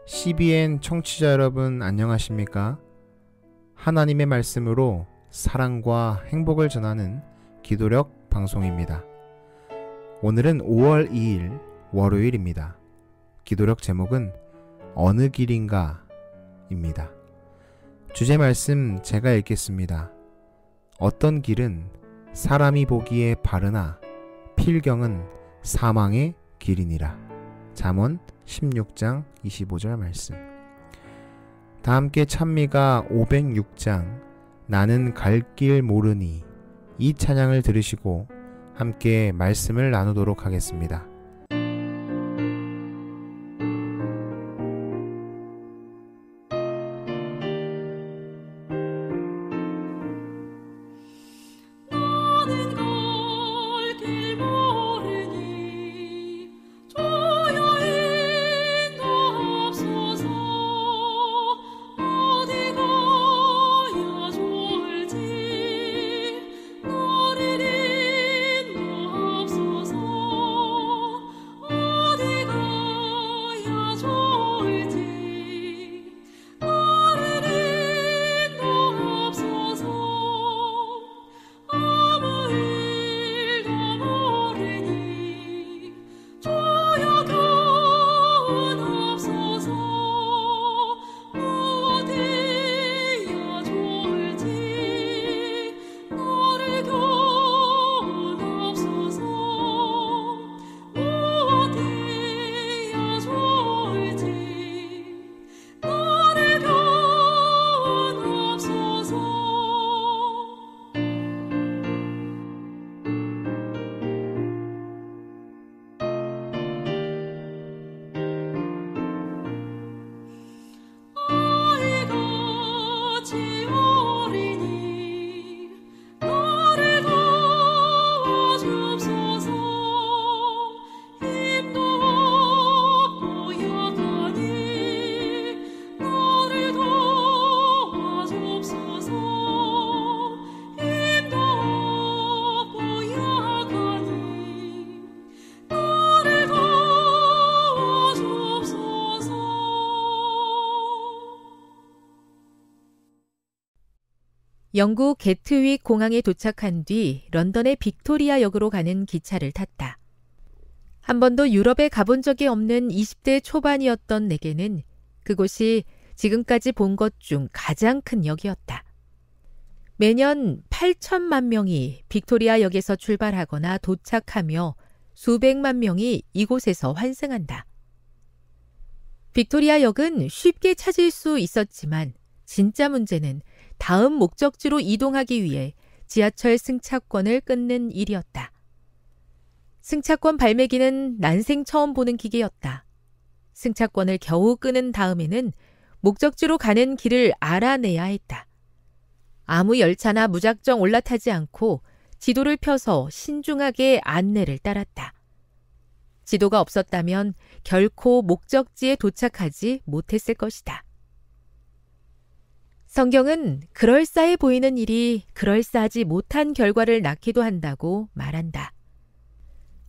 CBN 청취자 여러분 안녕하십니까? 하나님의 말씀으로 사랑과 행복을 전하는 기도력 방송입니다. 오늘은 5월 2일 월요일입니다. 기도력 제목은 어느 길인가 입니다. 주제 말씀 제가 읽겠습니다. 어떤 길은 사람이 보기에 바르나 필경은 사망의 길이니라. 잠언 16장 25절 말씀. 다 함께 찬미가 506장 나는 갈 길 모르니 이 찬양을 들으시고 함께 말씀을 나누도록 하겠습니다. 영국 게트윅 공항에 도착한 뒤 런던의 빅토리아 역으로 가는 기차를 탔다. 한 번도 유럽에 가본 적이 없는 20대 초반이었던 내게는 그곳이 지금까지 본 것 중 가장 큰 역이었다. 매년 8천만 명이 빅토리아 역에서 출발하거나 도착하며 수백만 명이 이곳에서 환승한다. 빅토리아 역은 쉽게 찾을 수 있었지만 진짜 문제는 다음 목적지로 이동하기 위해 지하철 승차권을 끊는 일이었다. 승차권 발매기는 난생 처음 보는 기계였다. 승차권을 겨우 끊은 다음에는 목적지로 가는 길을 알아내야 했다. 아무 열차나 무작정 올라타지 않고 지도를 펴서 신중하게 안내를 따랐다. 지도가 없었다면 결코 목적지에 도착하지 못했을 것이다. 성경은 그럴싸해 보이는 일이 그럴싸하지 못한 결과를 낳기도 한다고 말한다.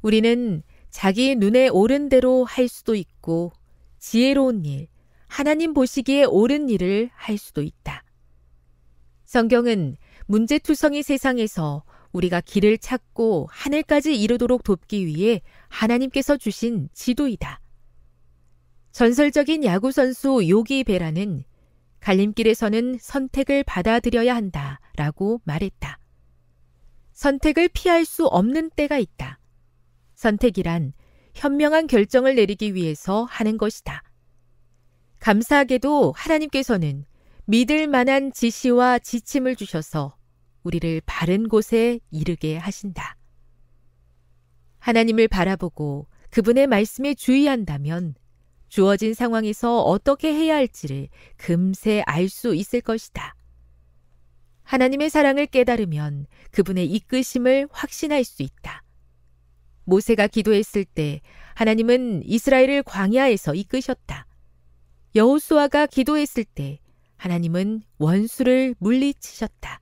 우리는 자기 눈에 옳은 대로 할 수도 있고 지혜로운 일, 하나님 보시기에 옳은 일을 할 수도 있다. 성경은 문제투성이 세상에서 우리가 길을 찾고 하늘까지 이르도록 돕기 위해 하나님께서 주신 지도이다. 전설적인 야구선수 요기 베라는 갈림길에서는 선택을 받아들여야 한다라고 말했다. 선택을 피할 수 없는 때가 있다. 선택이란 현명한 결정을 내리기 위해서 하는 것이다. 감사하게도 하나님께서는 믿을 만한 지시와 지침을 주셔서 우리를 바른 곳에 이르게 하신다. 하나님을 바라보고 그분의 말씀에 주의한다면 주어진 상황에서 어떻게 해야 할지를 금세 알 수 있을 것이다. 하나님의 사랑을 깨달으면 그분의 이끄심을 확신할 수 있다. 모세가 기도했을 때 하나님은 이스라엘을 광야에서 이끄셨다. 여호수아가 기도했을 때 하나님은 원수를 물리치셨다.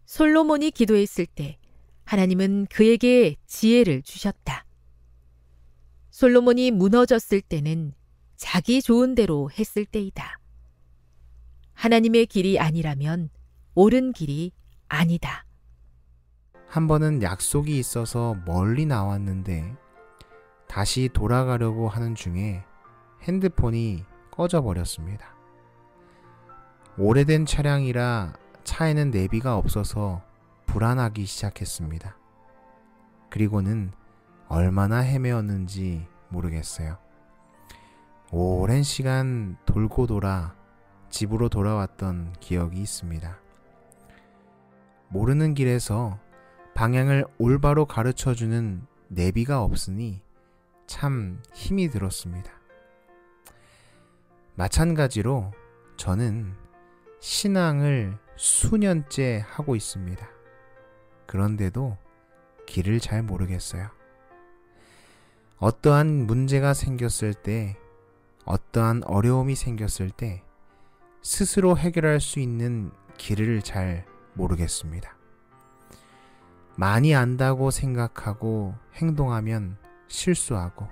솔로몬이 기도했을 때 하나님은 그에게 지혜를 주셨다. 솔로몬이 무너졌을 때는 자기 좋은 대로 했을 때이다. 하나님의 길이 아니라면 옳은 길이 아니다. 한 번은 약속이 있어서 멀리 나왔는데 다시 돌아가려고 하는 중에 핸드폰이 꺼져 버렸습니다. 오래된 차량이라 차에는 내비가 없어서 불안하기 시작했습니다. 그리고는 얼마나 헤매었는지 모르겠어요. 오랜 시간 돌고 돌아 집으로 돌아왔던 기억이 있습니다. 모르는 길에서 방향을 올바로 가르쳐주는 내비가 없으니 참 힘이 들었습니다. 마찬가지로 저는 신앙을 수년째 하고 있습니다. 그런데도 길을 잘 모르겠어요. 어떠한 문제가 생겼을 때, 어떠한 어려움이 생겼을 때 스스로 해결할 수 있는 길을 잘 모르겠습니다. 많이 안다고 생각하고 행동하면 실수하고,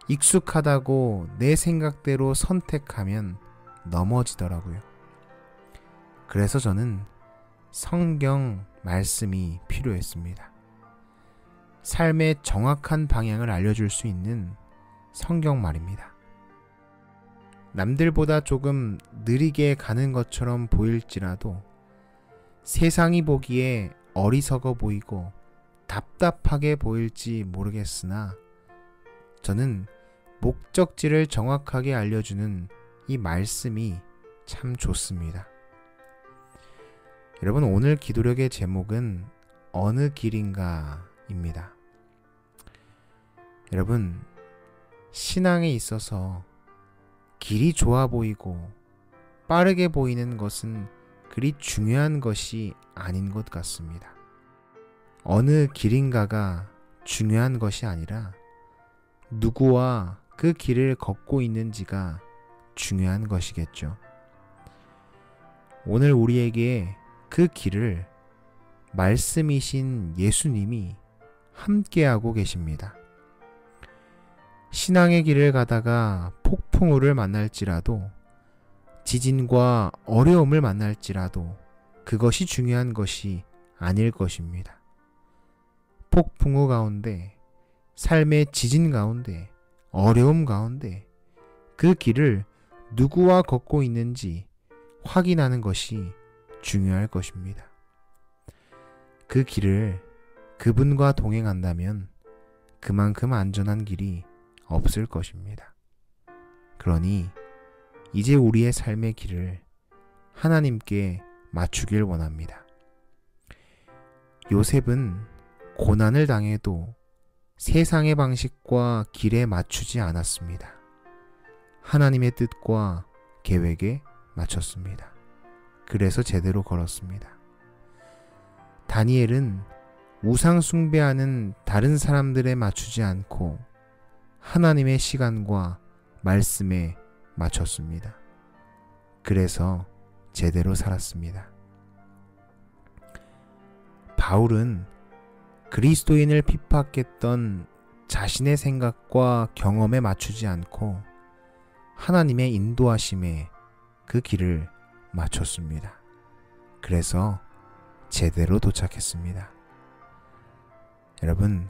익숙하다고 내 생각대로 선택하면 넘어지더라고요. 그래서 저는 성경 말씀이 필요했습니다. 삶의 정확한 방향을 알려줄 수 있는 성경 말입니다. 남들보다 조금 느리게 가는 것처럼 보일지라도 세상이 보기에 어리석어 보이고 답답하게 보일지 모르겠으나 저는 목적지를 정확하게 알려주는 이 말씀이 참 좋습니다. 여러분, 오늘 기도력의 제목은 어느 길인가 입니다. 여러분, 신앙에 있어서 길이 좋아 보이고 빠르게 보이는 것은 그리 중요한 것이 아닌 것 같습니다. 어느 길인가가 중요한 것이 아니라 누구와 그 길을 걷고 있는지가 중요한 것이겠죠. 오늘 우리에게 그 길을 말씀이신 예수님이 함께하고 계십니다. 신앙의 길을 가다가 폭풍우를 만날지라도, 지진과 어려움을 만날지라도 그것이 중요한 것이 아닐 것입니다. 폭풍우 가운데, 삶의 지진 가운데, 어려움 가운데 그 길을 누구와 걷고 있는지 확인하는 것이 중요할 것입니다. 그 길을 그분과 동행한다면 그만큼 안전한 길이 없을 것입니다. 그러니 이제 우리의 삶의 길을 하나님께 맞추길 원합니다. 요셉은 고난을 당해도 세상의 방식과 길에 맞추지 않았습니다. 하나님의 뜻과 계획에 맞췄습니다. 그래서 제대로 걸었습니다. 다니엘은 우상 숭배하는 다른 사람들에 맞추지 않고 하나님의 시간과 말씀에 맞췄습니다. 그래서 제대로 살았습니다. 바울은 그리스도인을 핍박했던 자신의 생각과 경험에 맞추지 않고 하나님의 인도하심에 그 길을 맞췄습니다. 그래서 제대로 도착했습니다. 여러분,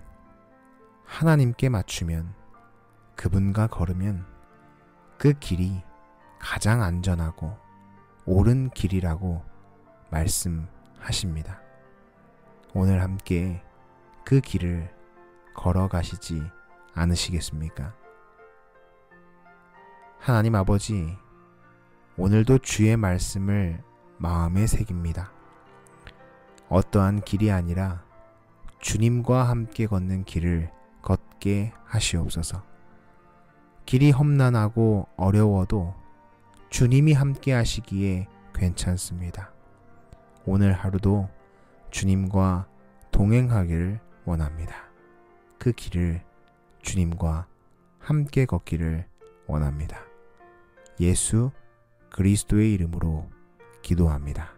하나님께 맞추면, 그분과 걸으면 그 길이 가장 안전하고 옳은 길이라고 말씀하십니다. 오늘 함께 그 길을 걸어가시지 않으시겠습니까? 하나님 아버지, 오늘도 주의 말씀을 마음에 새깁니다. 어떠한 길이 아니라 주님과 함께 걷는 길을 걷게 하시옵소서. 길이 험난하고 어려워도 주님이 함께 하시기에 괜찮습니다. 오늘 하루도 주님과 동행하기를 원합니다. 그 길을 주님과 함께 걷기를 원합니다. 예수 그리스도의 이름으로 기도합니다.